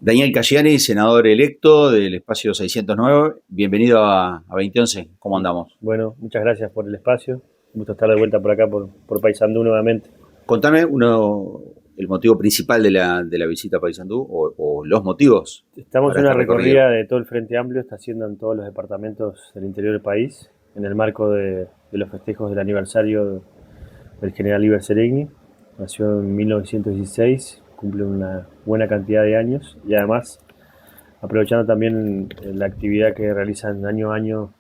Daniel Cayani, senador electo del espacio 609. Bienvenido a 2011. ¿Cómo andamos? Bueno, muchas gracias por el espacio. Un gusto estar de vuelta por acá, por Paysandú nuevamente. Contame el motivo principal de la visita a Paysandú o los motivos Estamos para en una este recorrido. recorrida de todo el Frente Amplio, está haciendo en todos los departamentos del interior del país, en el marco de los festejos del aniversario del general Iber Seregni. Nació en 1916, cumple una buena cantidad de años y además aprovechando también la actividad que realizan año a año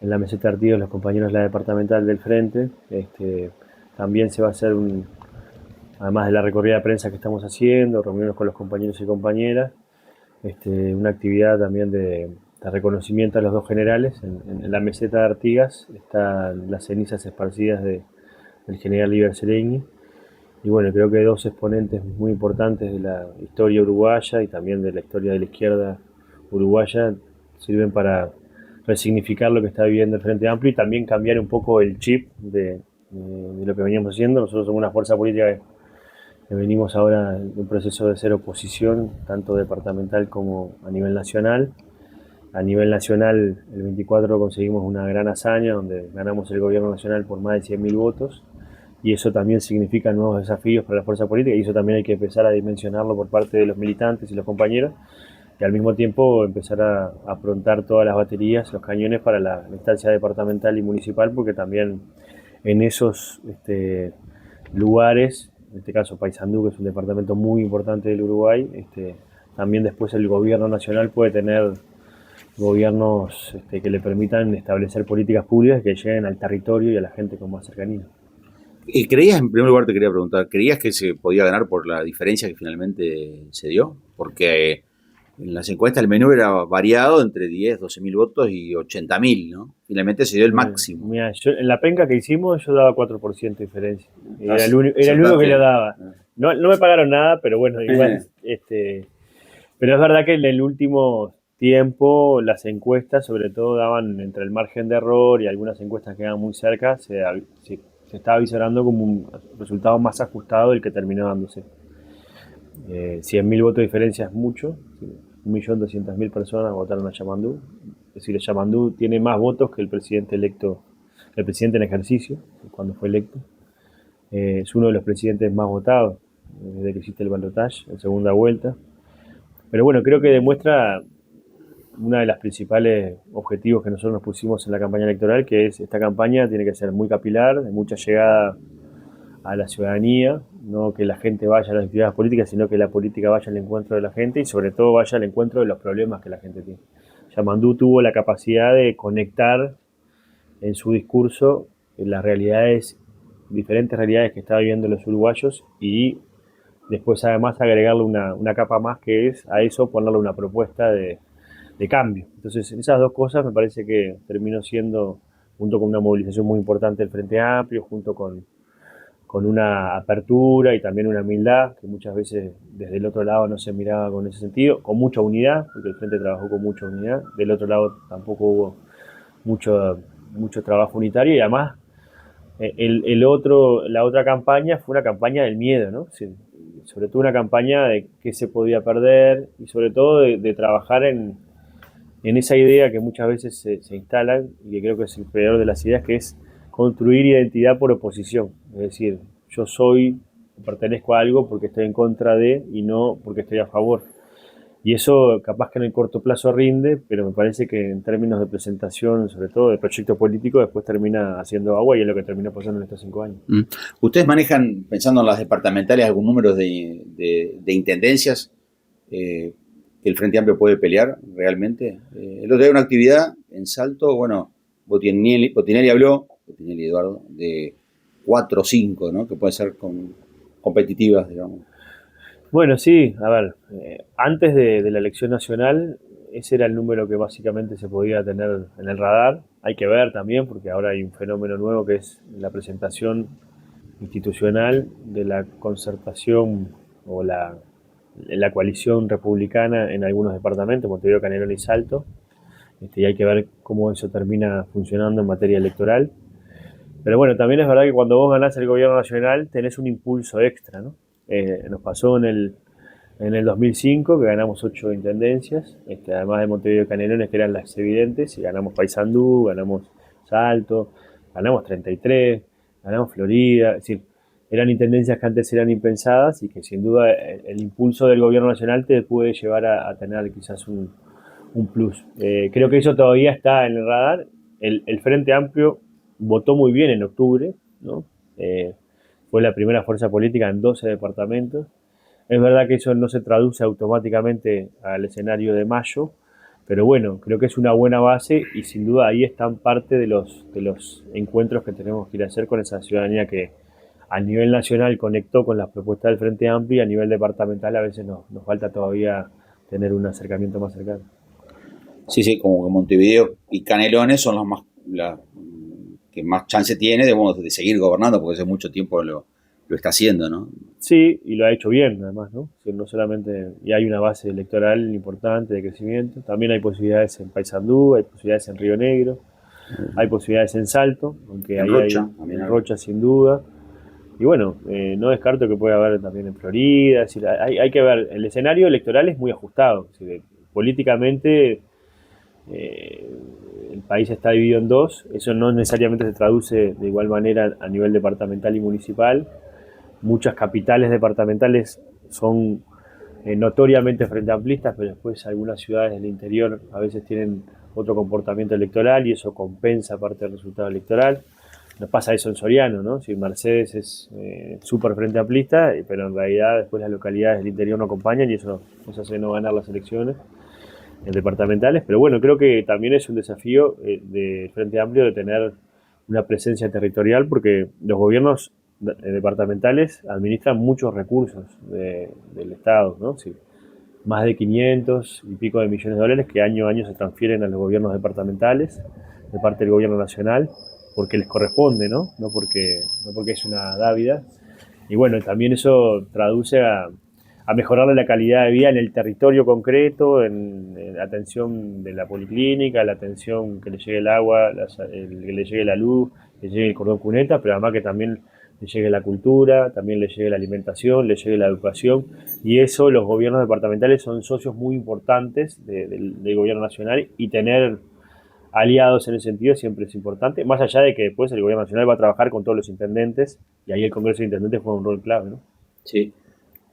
en la meseta de Artigas los compañeros de la departamental del Frente. También se va a hacer además de la recorrida de prensa que estamos haciendo, reunirnos con los compañeros y compañeras, una actividad también de reconocimiento a los dos generales. En la meseta de Artigas están las cenizas esparcidas del general Iber Seregni. Y bueno, creo que dos exponentes muy importantes de la historia uruguaya y también de la historia de la izquierda uruguaya sirven para resignificar lo que está viviendo el Frente Amplio y también cambiar un poco el chip de lo que veníamos haciendo. Nosotros somos una fuerza política que venimos ahora de un proceso de ser oposición, tanto departamental como a nivel nacional. A nivel nacional, el 24 conseguimos una gran hazaña donde ganamos el gobierno nacional por más de 100.000 votos y eso también significa nuevos desafíos para la fuerza política y eso también hay que empezar a dimensionarlo por parte de los militantes y los compañeros y al mismo tiempo empezar a afrontar todas las baterías, los cañones para la instancia departamental y municipal, porque también en esos lugares, en este caso Paysandú, que es un departamento muy importante del Uruguay, también después el gobierno nacional puede tener gobiernos que le permitan establecer políticas públicas que lleguen al territorio y a la gente con más cercanía. ¿Creías, en primer lugar te quería preguntar, creías que se podía ganar por la diferencia que finalmente se dio? Porque en las encuestas el menú era variado entre 10, 12 mil votos y 80.000, ¿no? Finalmente se dio el máximo. Mira, en la penca que hicimos yo daba 4% de diferencia. Era el único que Acertaste. le daba. No, no me pagaron nada, pero bueno, igual. Pero es verdad que en el último tiempo las encuestas, sobre todo, daban entre el margen de error y algunas encuestas que eran muy cerca, se estaba visorando como un resultado más ajustado del que terminó dándose. 100.000 votos de diferencia es mucho. 1.200.000 personas votaron a Yamandú. Es decir, Yamandú tiene más votos que el presidente electo, el presidente en ejercicio, cuando fue electo. Es uno de los presidentes más votados desde que existe el balotaje en segunda vuelta. Pero bueno, creo que demuestra uno de los principales objetivos que nosotros nos pusimos en la campaña electoral, que es esta campaña tiene que ser muy capilar, de mucha llegada a la ciudadanía, no que la gente vaya a las actividades políticas, sino que la política vaya al encuentro de la gente y sobre todo vaya al encuentro de los problemas que la gente tiene. Yamandú tuvo la capacidad de conectar en su discurso las realidades, diferentes realidades que estaban viviendo los uruguayos y después además agregarle una capa más que es a eso ponerle una propuesta de cambio. Entonces esas dos cosas me parece que terminó siendo, junto con una movilización muy importante del Frente Amplio, junto con una apertura y también una humildad que muchas veces desde el otro lado no se miraba con ese sentido, con mucha unidad, porque el Frente trabajó con mucha unidad, del otro lado tampoco hubo mucho trabajo unitario y además la otra campaña fue una campaña del miedo, ¿no? Sí, sobre todo una campaña de qué se podía perder y sobre todo de trabajar en esa idea que muchas veces se instalan y que creo que es el peor de las ideas, que es construir identidad por oposición. Es decir, yo pertenezco a algo porque estoy en contra de y no porque estoy a favor. Y eso capaz que en el corto plazo rinde, pero me parece que en términos de presentación, sobre todo de proyecto político, después termina haciendo agua y es lo que terminó pasando en estos 5 años. ¿Ustedes manejan, pensando en las departamentales, algún número de intendencias que el Frente Amplio puede pelear realmente? El otro día hay una actividad en Salto, bueno, Botinelli habló, Botinelli Eduardo, de 4 o 5, ¿no? Que pueden ser competitivas, digamos. Bueno, sí, a ver, antes de la elección nacional, ese era el número que básicamente se podía tener en el radar. Hay que ver también, porque ahora hay un fenómeno nuevo que es la presentación institucional de la concertación o la coalición republicana en algunos departamentos, Montevideo, Canelones y Salto. Y hay que ver cómo eso termina funcionando en materia electoral. Pero bueno, también es verdad que cuando vos ganás el gobierno nacional tenés un impulso extra, ¿no? Nos pasó en el 2005, que ganamos 8 intendencias, además de Montevideo y Canelones, que eran las evidentes, y ganamos Paysandú, ganamos Salto, ganamos 33, ganamos Florida, es decir, eran intendencias que antes eran impensadas y que sin duda el impulso del gobierno nacional te puede llevar a tener quizás un plus. Creo que eso todavía está en el radar. El Frente Amplio votó muy bien en octubre, ¿no? Fue la primera fuerza política en 12 departamentos. Es verdad que eso no se traduce automáticamente al escenario de mayo, pero bueno, creo que es una buena base y sin duda ahí están parte de los encuentros que tenemos que ir a hacer con esa ciudadanía que a nivel nacional conectó con las propuestas del Frente Amplio y a nivel departamental a veces nos falta todavía tener un acercamiento más cercano. Sí, sí, como que Montevideo y Canelones son las que más chance tiene de seguir gobernando, porque hace mucho tiempo lo está haciendo, ¿no? Sí, y lo ha hecho bien, además, ¿no? O sea, no solamente, y hay una base electoral importante de crecimiento, también hay posibilidades en Paysandú, hay posibilidades en Río Negro, hay posibilidades en Salto, aunque En ahí Rocha, hay en Rocha sin duda. Y bueno, no descarto que pueda haber también en Florida, es decir, hay que ver, el escenario electoral es muy ajustado, es decir, políticamente eh, el país está dividido en dos, eso no necesariamente se traduce de igual manera a nivel departamental y municipal. Muchas capitales departamentales son notoriamente frente amplistas, pero después algunas ciudades del interior a veces tienen otro comportamiento electoral y eso compensa parte del resultado electoral. Nos pasa eso en Soriano, ¿no? Si Mercedes es súper frente amplista, pero en realidad después las localidades del interior no acompañan y eso nos hace no ganar las elecciones departamentales. Pero bueno, creo que también es un desafío del Frente Amplio de tener una presencia territorial porque los gobiernos departamentales administran muchos recursos del Estado, ¿no? Sí, más de 500 y pico de millones de dólares que año a año se transfieren a los gobiernos departamentales de parte del gobierno nacional porque les corresponde, ¿no? No porque es una dávida. Y bueno, también eso traduce a mejorarle la calidad de vida en el territorio concreto, en la atención de la policlínica, la atención que le llegue el agua, que le llegue la luz, que le llegue el cordón cuneta, pero además que también le llegue la cultura, también le llegue la alimentación, le llegue la educación, y eso los gobiernos departamentales son socios muy importantes del gobierno nacional y tener aliados en ese sentido siempre es importante, más allá de que después el gobierno nacional va a trabajar con todos los intendentes y ahí el Congreso de Intendentes juega un rol clave, ¿no? Sí.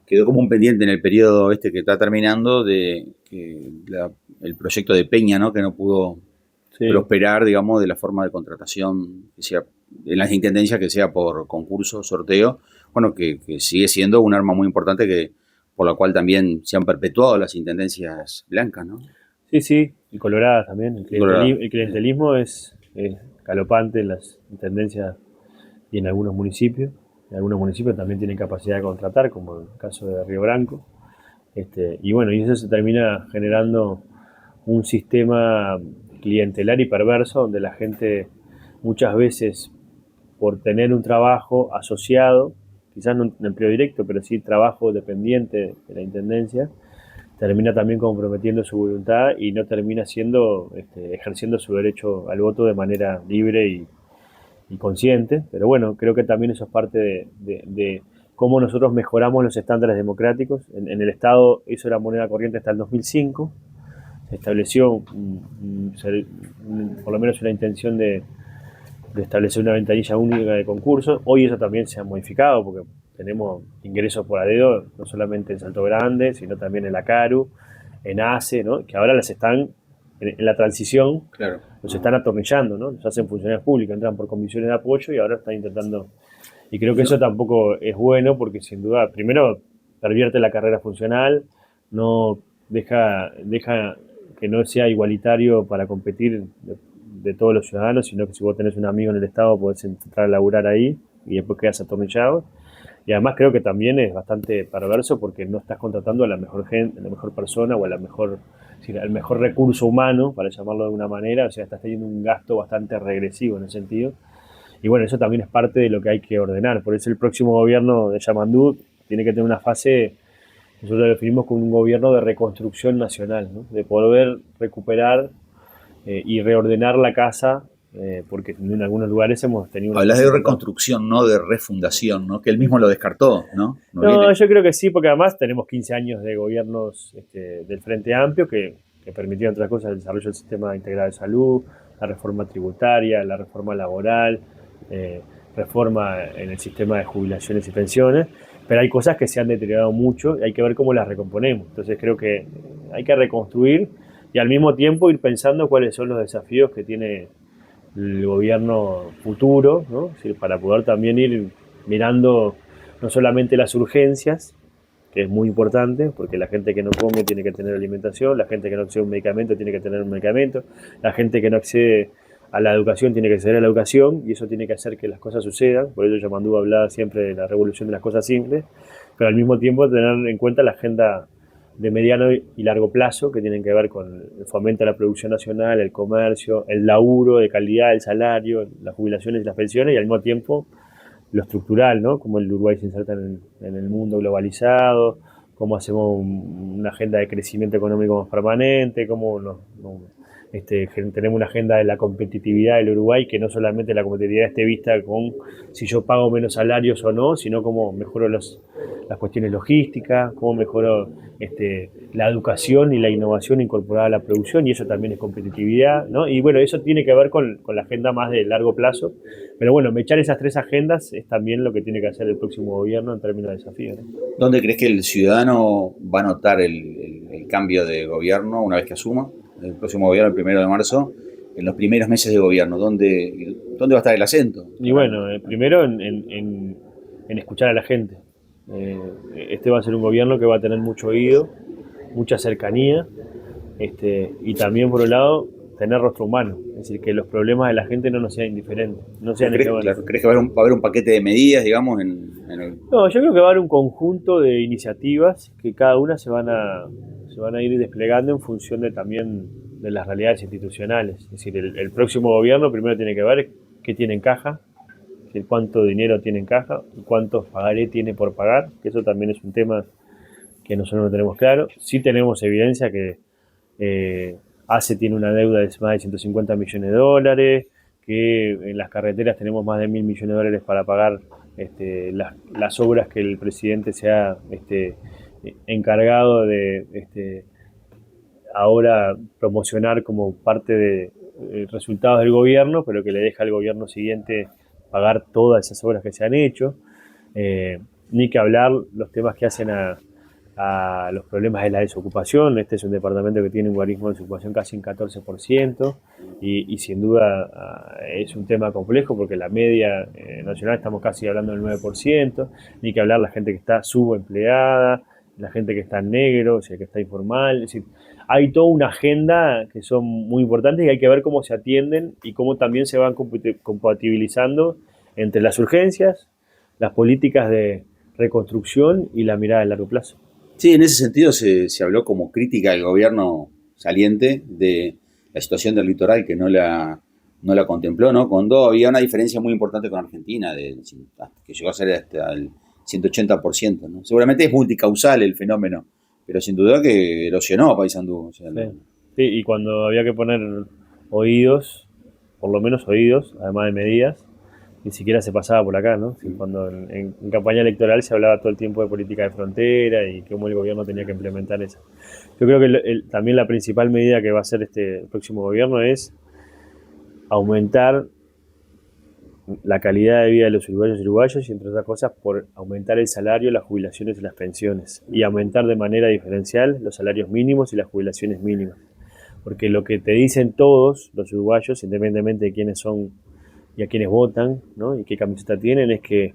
Quedó como un pendiente en el periodo este que está terminando de que el proyecto de Peña, ¿no? Que no pudo Sí. prosperar, digamos, de la forma de contratación que sea en las intendencias, que sea por concurso, sorteo, bueno, que sigue siendo un arma muy importante por la cual también se han perpetuado las intendencias blancas, ¿no? Sí, sí, y Colorado también. Colorado. El clientelismo es galopante en las intendencias y en algunos municipios. En algunos municipios también tienen capacidad de contratar, como en el caso de Río Branco. Y bueno, y eso se termina generando un sistema clientelar y perverso donde la gente muchas veces por tener un trabajo asociado, quizás no un empleo directo, pero sí trabajo dependiente de la intendencia, termina también comprometiendo su voluntad y no termina ejerciendo su derecho al voto de manera libre y consciente. Pero bueno, creo que también eso es parte de cómo nosotros mejoramos los estándares democráticos. En el Estado eso era moneda corriente hasta el 2005. Se estableció por lo menos una intención de establecer una ventanilla única de concursos. Hoy eso también se ha modificado porque tenemos ingresos por a dedo, no solamente en Salto Grande, sino también en la CARU, en ACE, ¿no? Que ahora las están, en la transición, Claro. los están atornillando, ¿no? Los hacen funcionarios públicos, entran por comisiones de apoyo y ahora están intentando. Y creo que eso tampoco es bueno porque sin duda, primero, pervierte la carrera funcional, no deja que no sea igualitario para competir de todos los ciudadanos, sino que si vos tenés un amigo en el Estado podés entrar a laburar ahí y después quedás atornillado. Y además creo que también es bastante perverso porque no estás contratando a la mejor gente, a la mejor persona o a la mejor, al mejor recurso humano, para llamarlo de alguna manera, o sea, estás teniendo un gasto bastante regresivo en ese sentido. Y bueno, eso también es parte de lo que hay que ordenar. Por eso el próximo gobierno de Yamandú tiene que tener una fase, nosotros lo definimos como un gobierno de reconstrucción nacional, ¿no? De poder recuperar y reordenar la casa porque en algunos lugares hemos tenido... Hablas de reconstrucción, no de refundación, ¿no? Que él mismo lo descartó, ¿no? No, yo creo que sí, porque además tenemos 15 años de gobiernos del Frente Amplio que permitieron, entre otras cosas, el desarrollo del sistema integral de salud, la reforma tributaria, la reforma laboral, reforma en el sistema de jubilaciones y pensiones, pero hay cosas que se han deteriorado mucho y hay que ver cómo las recomponemos. Entonces creo que hay que reconstruir y al mismo tiempo ir pensando cuáles son los desafíos que tiene el gobierno futuro, ¿no? Es decir, para poder también ir mirando no solamente las urgencias, que es muy importante, porque la gente que no come tiene que tener alimentación, la gente que no accede a un medicamento tiene que tener un medicamento, la gente que no accede a la educación tiene que acceder a la educación, y eso tiene que hacer que las cosas sucedan. Por eso Yamandú hablaba siempre de la revolución de las cosas simples, pero al mismo tiempo tener en cuenta la agenda de mediano y largo plazo, que tienen que ver con el fomento de la producción nacional, el comercio, el laburo de calidad, el salario, las jubilaciones y las pensiones, y al mismo tiempo lo estructural, ¿no? Cómo el Uruguay se inserta en el mundo globalizado, cómo hacemos una agenda de crecimiento económico más permanente, cómo tenemos una agenda de la competitividad del Uruguay, que no solamente la competitividad esté vista con si yo pago menos salarios o no, sino cómo mejoro las cuestiones logísticas, cómo mejoro la educación y la innovación incorporada a la producción, y eso también es competitividad, ¿no? Y bueno, eso tiene que ver con la agenda más de largo plazo, pero bueno, echar esas tres agendas es también lo que tiene que hacer el próximo gobierno en términos de desafíos, ¿no? ¿Dónde crees que el ciudadano va a notar el cambio de gobierno una vez que asuma? El próximo gobierno, el 1 de marzo, en los primeros meses de gobierno, ¿dónde va a estar el acento? Y bueno, primero en escuchar a la gente. Este va a ser un gobierno que va a tener mucho oído, mucha cercanía, y también por un lado tener rostro humano, es decir, que los problemas de la gente no nos sean indiferentes, no sean ¿Crees que va a haber un paquete de medidas, digamos, en el... No, yo creo que va a haber un conjunto de iniciativas que cada una se van a ir desplegando en función también de las realidades institucionales. Es decir, el próximo gobierno primero tiene que ver qué tiene en caja, es decir, cuánto dinero tiene en caja, cuántos pagaré tiene por pagar, que eso también es un tema que nosotros no tenemos claro. Sí tenemos evidencia que ACE tiene una deuda de más de 150 millones de dólares, que en las carreteras tenemos más de 1.000 millones de dólares para pagar las obras que el presidente se ha encargado de ahora promocionar como parte de resultados del gobierno, pero que le deja al gobierno siguiente pagar todas esas obras que se han hecho. Ni que hablar los temas que hacen a los problemas de la desocupación. Este es un departamento que tiene un guarismo de desocupación casi un 14%, y sin duda es un tema complejo porque la media nacional estamos casi hablando del 9%, ni que hablar la gente que está subempleada, la gente que está en negro, o sea, que está informal. Es decir, hay toda una agenda que son muy importantes y hay que ver cómo se atienden y cómo también se van compatibilizando entre las urgencias, las políticas de reconstrucción y la mirada a largo plazo. Sí, en ese sentido se habló como crítica al gobierno saliente de la situación del litoral, que no la contempló, ¿no? Cuando había una diferencia muy importante con Argentina, que llegó a ser hasta el 180%, ¿no? Seguramente es multicausal el fenómeno, pero sin duda que erosionó a Paysandú. O sea, sí. Sí, y cuando había que poner oídos, por lo menos oídos, además de medidas, ni siquiera se pasaba por acá, ¿no? Sí, cuando en campaña electoral se hablaba todo el tiempo de política de frontera y cómo el gobierno tenía que implementar eso. Yo creo que también la principal medida que va a hacer el próximo gobierno es aumentar la calidad de vida de los uruguayos y uruguayos, y entre otras cosas por aumentar el salario, las jubilaciones y las pensiones, y aumentar de manera diferencial los salarios mínimos y las jubilaciones mínimas. Porque lo que te dicen todos los uruguayos, independientemente de quiénes son y a quienes votan, ¿no? Y qué camiseta tienen, es que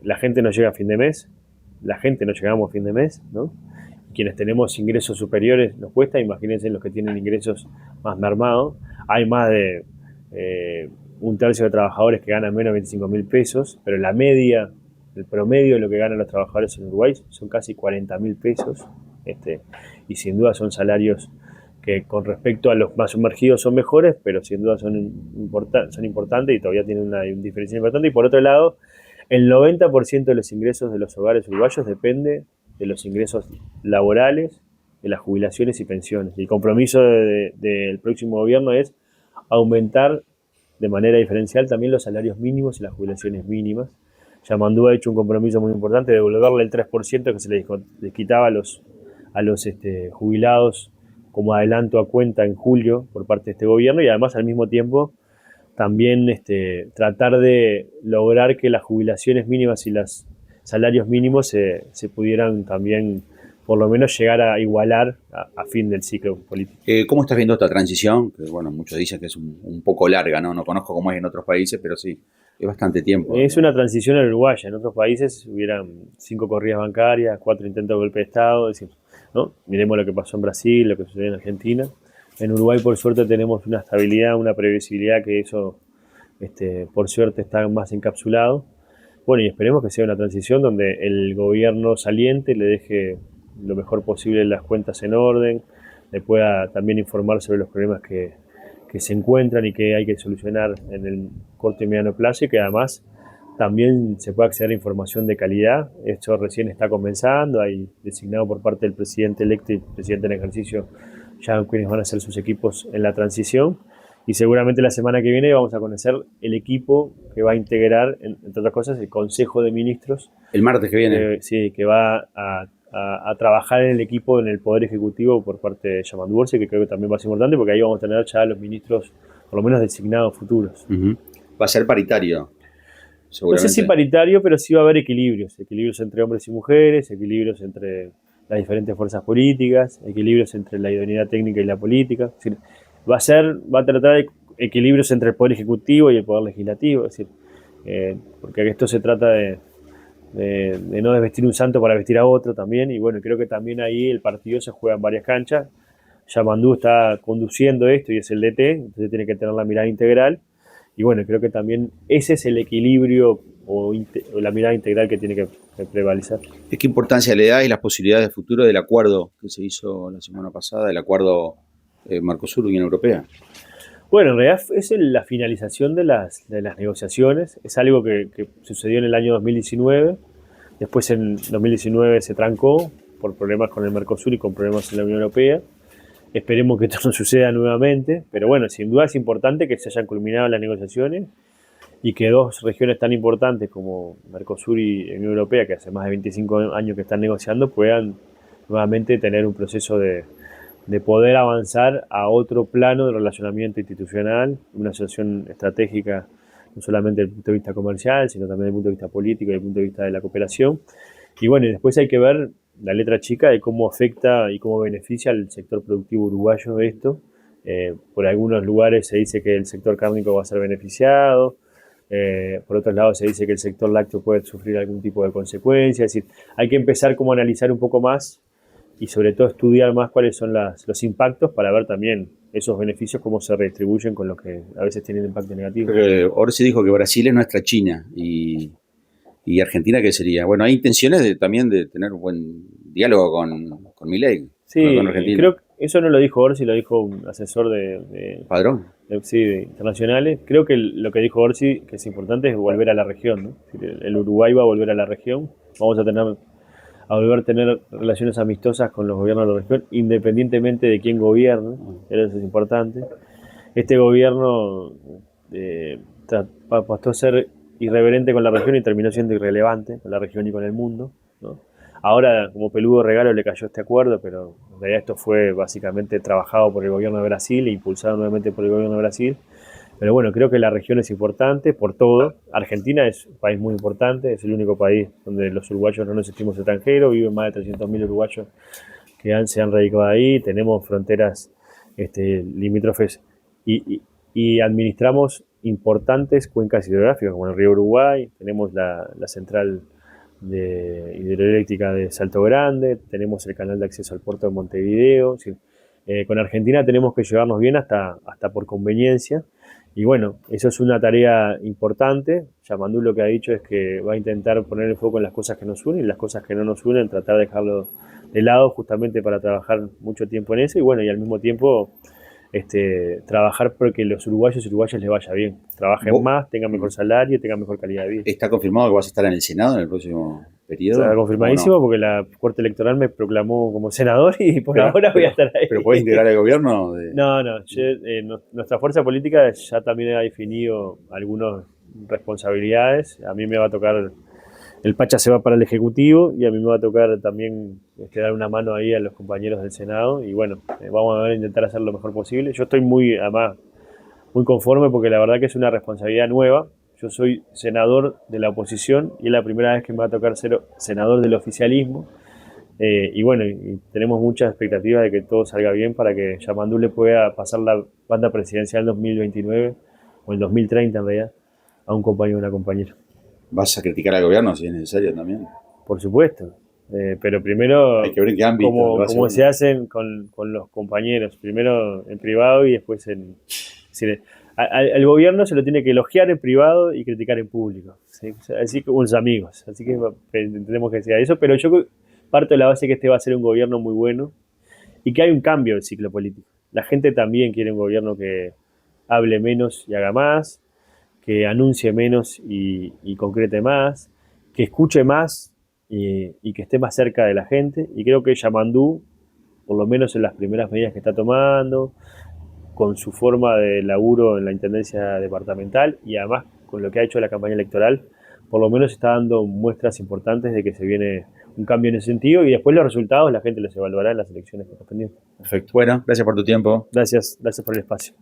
la gente no llega a fin de mes, la gente no llegamos a fin de mes, ¿no? Quienes tenemos ingresos superiores nos cuesta, imagínense los que tienen ingresos más mermados. Hay más de un tercio de trabajadores que ganan menos de 25.000 pesos, pero la media, el promedio de lo que ganan los trabajadores en Uruguay son casi 40.000 pesos, y sin duda son salarios que con respecto a los más sumergidos son mejores, pero sin duda son importantes y todavía tienen una diferencia importante. Y por otro lado, el 90% de los ingresos de los hogares uruguayos depende de los ingresos laborales, de las jubilaciones y pensiones. Y el compromiso del próximo gobierno es aumentar de manera diferencial también los salarios mínimos y las jubilaciones mínimas. Yamandú ha hecho un compromiso muy importante de devolverle el 3% que se les quitaba a los jubilados como adelanto a cuenta en julio por parte de este gobierno, y además al mismo tiempo también tratar de lograr que las jubilaciones mínimas y los salarios mínimos se pudieran también por lo menos llegar a igualar a fin del ciclo político. ¿Cómo estás viendo esta transición? Que bueno, muchos dicen que es un poco larga, ¿no? No conozco cómo es en otros países, pero sí, es bastante tiempo. Es una transición uruguaya. En otros países hubieran 5 corridas bancarias, 4 intentos de golpe de Estado, es decir, ¿no? Miremos lo que pasó en Brasil, lo que sucedió en Argentina. En Uruguay, por suerte, tenemos una estabilidad, una previsibilidad que eso, por suerte, está más encapsulado. Bueno, y esperemos que sea una transición donde el gobierno saliente le deje lo mejor posible las cuentas en orden, le pueda también informar sobre los problemas que se encuentran y que hay que solucionar en el corto y mediano plazo, y que además también se pueda acceder a información de calidad. Esto recién está comenzando, hay designado por parte del presidente electo y presidente en ejercicio ya quienes van a ser sus equipos en la transición, y seguramente la semana que viene vamos a conocer el equipo que va a integrar, entre otras cosas, el Consejo de Ministros. El martes que viene. Sí, que va a trabajar en el equipo, en el Poder Ejecutivo por parte de Yamandú Orsi, que creo que también va a ser importante porque ahí vamos a tener ya los ministros, por lo menos designados futuros. Va a ser paritario, seguramente. No sé si paritario, pero sí va a haber equilibrios entre hombres y mujeres, equilibrios entre las diferentes fuerzas políticas, equilibrios entre la idoneidad técnica y la política. Es decir, va a tratar de equilibrios entre el Poder Ejecutivo y el Poder Legislativo, es decir, porque esto se trata de no desvestir un santo para vestir a otro también, y bueno, creo que también ahí el partido se juega en varias canchas. Yamandú está conduciendo esto y es el DT, entonces tiene que tener la mirada integral, y bueno, creo que también ese es el equilibrio o la mirada integral que tiene que prevalecer. ¿Qué importancia le da y las posibilidades de futuro del acuerdo que se hizo la semana pasada, el acuerdo Mercosur-Unión Europea? Bueno, en realidad es la finalización de las negociaciones. Es algo que sucedió en el año 2019. Después en 2019 se trancó por problemas con el Mercosur y con problemas en la Unión Europea. Esperemos que esto no suceda nuevamente. Pero bueno, sin duda es importante que se hayan culminado las negociaciones y que dos regiones tan importantes como Mercosur y Unión Europea, que hace más de 25 años que están negociando, puedan nuevamente tener un proceso de poder avanzar a otro plano de relacionamiento institucional, una asociación estratégica no solamente desde el punto de vista comercial, sino también desde el punto de vista político y desde el punto de vista de la cooperación. Y bueno, después hay que ver la letra chica de cómo afecta y cómo beneficia al sector productivo uruguayo esto. Por algunos lugares se dice que el sector cárnico va a ser beneficiado, por otros lados se dice que el sector lácteo puede sufrir algún tipo de consecuencia. Es decir, hay que empezar como a analizar un poco más y sobre todo estudiar más cuáles son los impactos para ver también esos beneficios, cómo se redistribuyen con los que a veces tienen impacto negativo. Orsi dijo que Brasil es nuestra China y Argentina, ¿qué sería? Bueno, hay intenciones también de tener un buen diálogo con Milei. Sí, con Argentina. Creo que eso no lo dijo Orsi, lo dijo un asesor de Padrón. De internacionales. Creo que lo que dijo Orsi, que es importante, es volver a la región, ¿no? El Uruguay va a volver a la región, vamos a volver a tener relaciones amistosas con los gobiernos de la región, independientemente de quién gobierne, eso es importante. Este gobierno pasó a ser irreverente con la región y terminó siendo irrelevante con la región y con el mundo, ¿no? Ahora, como peludo regalo, le cayó este acuerdo, pero en realidad esto fue básicamente trabajado por el gobierno de Brasil e impulsado nuevamente por el gobierno de Brasil. Pero bueno, creo que la región es importante por todo. Argentina es un país muy importante, es el único país donde los uruguayos no nos sentimos extranjeros, viven más de 300.000 uruguayos que se han radicado ahí, tenemos fronteras limítrofes y administramos importantes cuencas hidrográficas como el río Uruguay, tenemos la central de hidroeléctrica de Salto Grande, tenemos el canal de acceso al puerto de Montevideo. Es decir, con Argentina tenemos que llevarnos bien hasta por conveniencia. Y bueno, eso es una tarea importante. Yamandú lo que ha dicho es que va a intentar poner el foco en las cosas que nos unen y las cosas que no nos unen, tratar de dejarlo de lado justamente para trabajar mucho tiempo en eso y bueno, y al mismo tiempo trabajar porque los uruguayos y uruguayas les vaya bien, trabajen más, tengan mejor salario, tengan mejor calidad de vida. ¿Está confirmado que vas a estar en el Senado en el próximo periodo. Está confirmadísimo porque la Corte Electoral me proclamó como senador y por ahora voy a estar ahí. ¿Pero puedes integrar el gobierno? No, nuestra fuerza política ya también ha definido algunas responsabilidades. A mí me va a tocar, el Pacha se va para el Ejecutivo y a mí me va a tocar también dar una mano ahí a los compañeros del Senado y bueno, vamos a ver, intentar hacer lo mejor posible. Yo estoy además, muy conforme porque la verdad que es una responsabilidad nueva. Yo soy senador de la oposición y es la primera vez que me va a tocar ser senador del oficialismo. Y bueno, y tenemos muchas expectativas de que todo salga bien para que Yamandú le pueda pasar la banda presidencial en 2029 o en 2030 en realidad a un compañero o una compañera. ¿Vas a criticar al gobierno si es necesario también? Por supuesto, pero primero hay que ver en qué ámbito, como se hacen con los compañeros, primero en privado y después en... Al gobierno se lo tiene que elogiar en privado y criticar en público, ¿sí? Así como los amigos, así que entendemos que sea eso, pero yo parto de la base que este va a ser un gobierno muy bueno y que hay un cambio del ciclo político. La gente también quiere un gobierno que hable menos y haga más, que anuncie menos y concrete más, que escuche más y que esté más cerca de la gente. Y creo que Yamandú, por lo menos en las primeras medidas que está tomando, con su forma de laburo en la intendencia departamental y además con lo que ha hecho la campaña electoral, por lo menos está dando muestras importantes de que se viene un cambio en ese sentido y después los resultados la gente los evaluará en las elecciones correspondientes. Perfecto. Bueno, gracias por tu tiempo. Gracias por el espacio.